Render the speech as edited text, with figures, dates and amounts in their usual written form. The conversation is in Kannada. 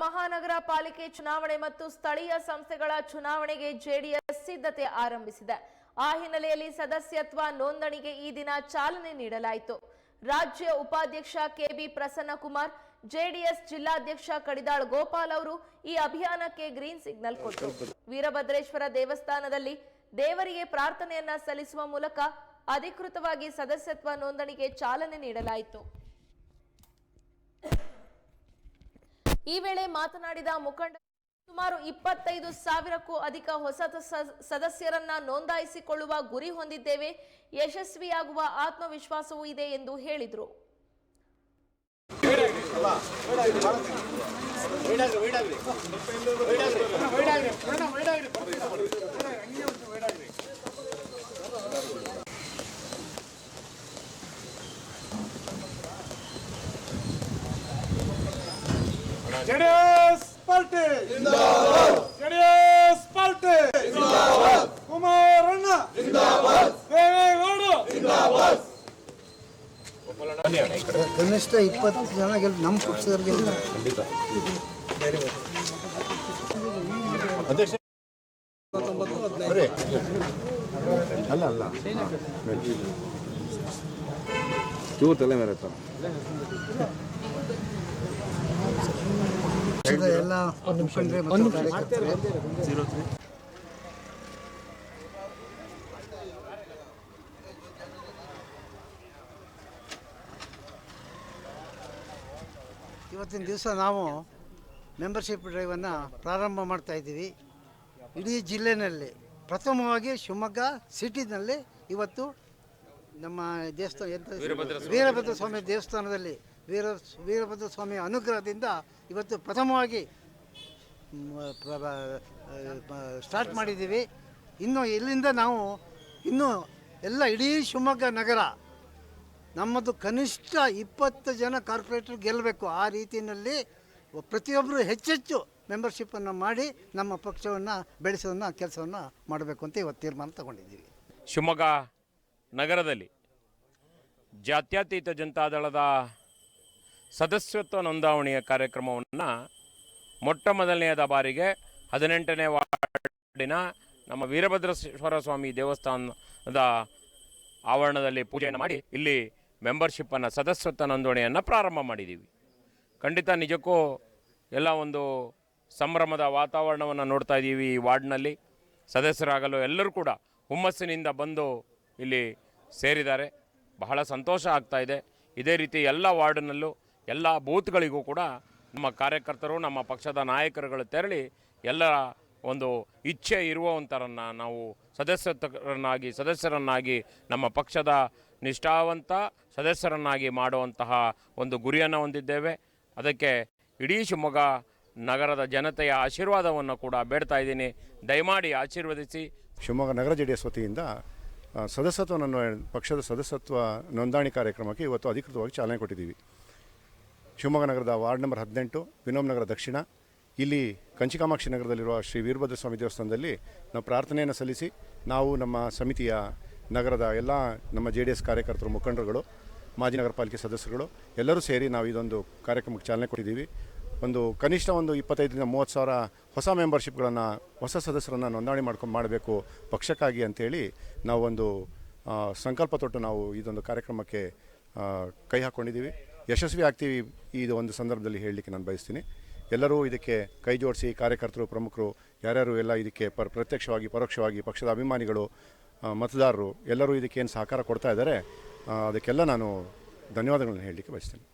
ಮಹಾನಗರ ಪಾಲಿಕೆ ಚುನಾವಣೆ ಮತ್ತು ಸ್ಥಳೀಯ ಸಂಸ್ಥೆಗಳ ಚುನಾವಣೆಗೆ ಜೆಡಿಎಸ್ ಸಿದ್ಧತೆ ಆರಂಭಿಸಿದೆ. ಆ ಹಿನ್ನೆಲೆಯಲ್ಲಿ ಸದಸ್ಯತ್ವ ನೋಂದಣಿಗೆ ಈ ದಿನ ಚಾಲನೆ ನೀಡಲಾಯಿತು. ರಾಜ್ಯ ಉಪಾಧ್ಯಕ್ಷ ಕೆಬಿ ಪ್ರಸನ್ನಕುಮಾರ್, ಜೆಡಿಎಸ್ ಜಿಲ್ಲಾಧ್ಯಕ್ಷ ಕಡಿದಾಳ್ ಗೋಪಾಲ್ ಅವರು ಈ ಅಭಿಯಾನಕ್ಕೆ ಗ್ರೀನ್ ಸಿಗ್ನಲ್ ಕೊಟ್ಟರು. ವೀರಭದ್ರೇಶ್ವರ ದೇವಸ್ಥಾನದಲ್ಲಿ ದೇವರಿಗೆ ಪ್ರಾರ್ಥನೆಯನ್ನ ಸಲ್ಲಿಸುವ ಮೂಲಕ ಅಧಿಕೃತವಾಗಿ ಸದಸ್ಯತ್ವ ನೋಂದಣಿಗೆ ಚಾಲನೆ ನೀಡಲಾಯಿತು. ಈ ವೇಳೆ ಮಾತನಾಡಿದ ಮುಖಂಡ, ಸುಮಾರು 25,000ಕ್ಕೂ ಅಧಿಕ ಹೊಸ ಸದಸ್ಯರನ್ನ ನೋಂದಾಯಿಸಿಕೊಳ್ಳುವ ಗುರಿ ಹೊಂದಿದ್ದೇವೆ. ಯಶಸ್ವಿಯಾಗುವ ಆತ್ಮವಿಶ್ವಾಸವೂ ಇದೆ ಎಂದು ಹೇಳಿದರು. जेडीएस पार्टी जिंदाबाद, जेडीएस पार्टी जिंदाबाद, कुमारಣ್ಣ जिंदाबाद, ದೇವೇಗೌಡ जिंदाबाद. ಕನಿಷ್ಠ 20 ಜನ ನಮ್ಮ ಪಕ್ಷದವರಿಗೆ ಖಂಡಿತ ಅಧ್ಯಕ್ಷ ಅಲ್ಲ ಅಲ್ಲ ಚೂರು ತಲೆ ಮೇಲೆ ಎಲ್ಲ ಮುಖಂಡರೇ ಮತ್ತು ಕಾರ್ಯಕರ್ತರು ಇವತ್ತಿನ ದಿವಸ ನಾವು ಮೆಂಬರ್ಶಿಪ್ ಡ್ರೈವನ್ನು ಪ್ರಾರಂಭ ಮಾಡ್ತಾ ಇದ್ದೀವಿ. ಇಡೀ ಜಿಲ್ಲೆಯಲ್ಲಿ ಪ್ರಥಮವಾಗಿ ಶಿವಮೊಗ್ಗ ಸಿಟಿನಲ್ಲಿ ಇವತ್ತು ನಮ್ಮ ದೇವಸ್ಥಾನ ವೀರಭದ್ರ ಸ್ವಾಮಿ ದೇವಸ್ಥಾನದಲ್ಲಿ ವೀರಭದ್ರ ಸ್ವಾಮಿಯ ಅನುಗ್ರಹದಿಂದ ಇವತ್ತು ಪ್ರಥಮವಾಗಿ ಸ್ಟಾರ್ಟ್ ಮಾಡಿದ್ದೀವಿ. ಇನ್ನು ಇಲ್ಲಿಂದ ನಾವು ಇನ್ನೂ ಎಲ್ಲ ಇಡೀ ಶಿವಮೊಗ್ಗ ನಗರ ನಮ್ಮದು ಕನಿಷ್ಠ 20 ಜನ ಕಾರ್ಪೊರೇಟರ್ ಗೆಲ್ಲಬೇಕು. ಆ ರೀತಿಯಲ್ಲಿ ಪ್ರತಿಯೊಬ್ಬರು ಹೆಚ್ಚೆಚ್ಚು ಮೆಂಬರ್ಶಿಪ್ಪನ್ನು ಮಾಡಿ ನಮ್ಮ ಪಕ್ಷವನ್ನು ಬೆಳೆಸೋದನ್ನು ಕೆಲಸವನ್ನು ಮಾಡಬೇಕು ಅಂತ ಇವತ್ತು ತೀರ್ಮಾನ ತಗೊಂಡಿದ್ದೀವಿ. ಶಿವಮೊಗ್ಗ ನಗರದಲ್ಲಿ ಜಾತ್ಯತೀತ ಜನತಾದಳದ ಸದಸ್ಯತ್ವ ನೋಂದಾವಣಿಯ ಕಾರ್ಯಕ್ರಮವನ್ನು ಮೊಟ್ಟ ಮೊದಲನೆಯದ ಬಾರಿಗೆ 18ನೇ ವಾರ್ಡಿನ ನಮ್ಮ ವೀರಭದ್ರೇಶ್ವರ ಸ್ವಾಮಿ ದೇವಸ್ಥಾನದ ಆವರಣದಲ್ಲಿ ಪೂಜೆಯನ್ನು ಮಾಡಿ ಇಲ್ಲಿ ಮೆಂಬರ್ಶಿಪ್ಪನ್ನು ಸದಸ್ಯತ್ವ ನೋಂದಣಿಯನ್ನು ಪ್ರಾರಂಭ ಮಾಡಿದ್ದೀವಿ. ಖಂಡಿತ ನಿಜಕ್ಕೂ ಎಲ್ಲ ಒಂದು ಸಂಭ್ರಮದ ವಾತಾವರಣವನ್ನು ನೋಡ್ತಾ ಇದ್ದೀವಿ. ಈ ವಾರ್ಡ್ನಲ್ಲಿ ಸದಸ್ಯರಾಗಲು ಎಲ್ಲರೂ ಕೂಡ ಹುಮ್ಮಸ್ಸಿನಿಂದ ಬಂದು ಇಲ್ಲಿ ಸೇರಿದ್ದಾರೆ. ಬಹಳ ಸಂತೋಷ ಆಗ್ತಾಯಿದೆ. ಇದೇ ರೀತಿ ಎಲ್ಲ ವಾರ್ಡ್ನಲ್ಲೂ ಎಲ್ಲ ಬೂತ್ಗಳಿಗೂ ಕೂಡ ನಮ್ಮ ಕಾರ್ಯಕರ್ತರು, ನಮ್ಮ ಪಕ್ಷದ ನಾಯಕರುಗಳು ತೆರಳಿ ಎಲ್ಲರ ಒಂದು ಇಚ್ಛೆ ಇರುವಂಥರನ್ನು ನಾವು ಸದಸ್ಯರನ್ನಾಗಿ ನಮ್ಮ ಪಕ್ಷದ ನಿಷ್ಠಾವಂತ ಸದಸ್ಯರನ್ನಾಗಿ ಮಾಡುವಂತಹ ಒಂದು ಗುರಿಯನ್ನು ಹೊಂದಿದ್ದೇವೆ. ಅದಕ್ಕೆ ಇಡೀ ಶಿವಮೊಗ್ಗ ನಗರದ ಜನತೆಯ ಆಶೀರ್ವಾದವನ್ನು ಕೂಡ ಬೇಡ್ತಾ ಇದ್ದೀನಿ. ದಯಮಾಡಿ ಆಶೀರ್ವದಿಸಿ. ಶಿವಮೊಗ್ಗ ನಗರ ಜೆಡಿಎಸ್ ವತಿಯಿಂದ ಪಕ್ಷದ ಸದಸ್ಯತ್ವ ನೋಂದಣಿ ಕಾರ್ಯಕ್ರಮಕ್ಕೆ ಇವತ್ತು ಅಧಿಕೃತವಾಗಿ ಚಾಲನೆ ಕೊಟ್ಟಿದ್ದೀವಿ. ಶಿವಮೊಗ್ಗ ನಗರದ ವಾರ್ಡ್ ನಂಬರ್ 18 ವಿನೋಮ್ ನಗರ ದಕ್ಷಿಣ, ಇಲ್ಲಿ ಕಂಚಿಕಾಮಾಕ್ಷಿ ನಗರದಲ್ಲಿರುವ ಶ್ರೀ ವೀರಭದ್ರ ಸ್ವಾಮಿ ದೇವಸ್ಥಾನದಲ್ಲಿ ನಾವು ಪ್ರಾರ್ಥನೆಯನ್ನು ಸಲ್ಲಿಸಿ ನಾವು ನಮ್ಮ ಸಮಿತಿಯ ನಗರದ ಎಲ್ಲ ನಮ್ಮ JDS ಕಾರ್ಯಕರ್ತರು, ಮುಖಂಡರುಗಳು, ಮಾಜಿ ನಗರ ಪಾಲಿಕೆ ಸದಸ್ಯರುಗಳು ಎಲ್ಲರೂ ಸೇರಿ ನಾವು ಇದೊಂದು ಕಾರ್ಯಕ್ರಮಕ್ಕೆ ಚಾಲನೆ ಕೊಟ್ಟಿದ್ದೀವಿ. ಕನಿಷ್ಠ 25ರಿಂದ 30 ಸಾವಿರ ಹೊಸ ಮೆಂಬರ್ಶಿಪ್ಗಳನ್ನು, ಹೊಸ ಸದಸ್ಯರನ್ನು ನೋಂದಣಿ ಮಾಡಬೇಕು ಪಕ್ಷಕ್ಕಾಗಿ ಅಂಥೇಳಿ ನಾವು ಸಂಕಲ್ಪ ತೊಟ್ಟು ನಾವು ಇದೊಂದು ಕಾರ್ಯಕ್ರಮಕ್ಕೆ ಕೈ ಹಾಕ್ಕೊಂಡಿದ್ದೀವಿ. ಯಶಸ್ವಿ ಆಗ್ತೀವಿ ಇದು ಒಂದು ಸಂದರ್ಭದಲ್ಲಿ ಹೇಳಲಿಕ್ಕೆ ನಾನು ಬಯಸ್ತೀನಿ. ಎಲ್ಲರೂ ಇದಕ್ಕೆ ಕೈ ಜೋಡಿಸಿ, ಕಾರ್ಯಕರ್ತರು, ಪ್ರಮುಖರು ಯಾರ್ಯಾರು ಎಲ್ಲ ಇದಕ್ಕೆ ಪ್ರತ್ಯಕ್ಷವಾಗಿ ಪರೋಕ್ಷವಾಗಿ ಪಕ್ಷದ ಅಭಿಮಾನಿಗಳು, ಮತದಾರರು ಎಲ್ಲರೂ ಇದಕ್ಕೇನು ಸಹಕಾರ ಕೊಡ್ತಾ ಇದ್ದಾರೆ, ಅದಕ್ಕೆಲ್ಲ ನಾನು ಧನ್ಯವಾದಗಳನ್ನು ಹೇಳಲಿಕ್ಕೆ ಬಯಸ್ತೀನಿ.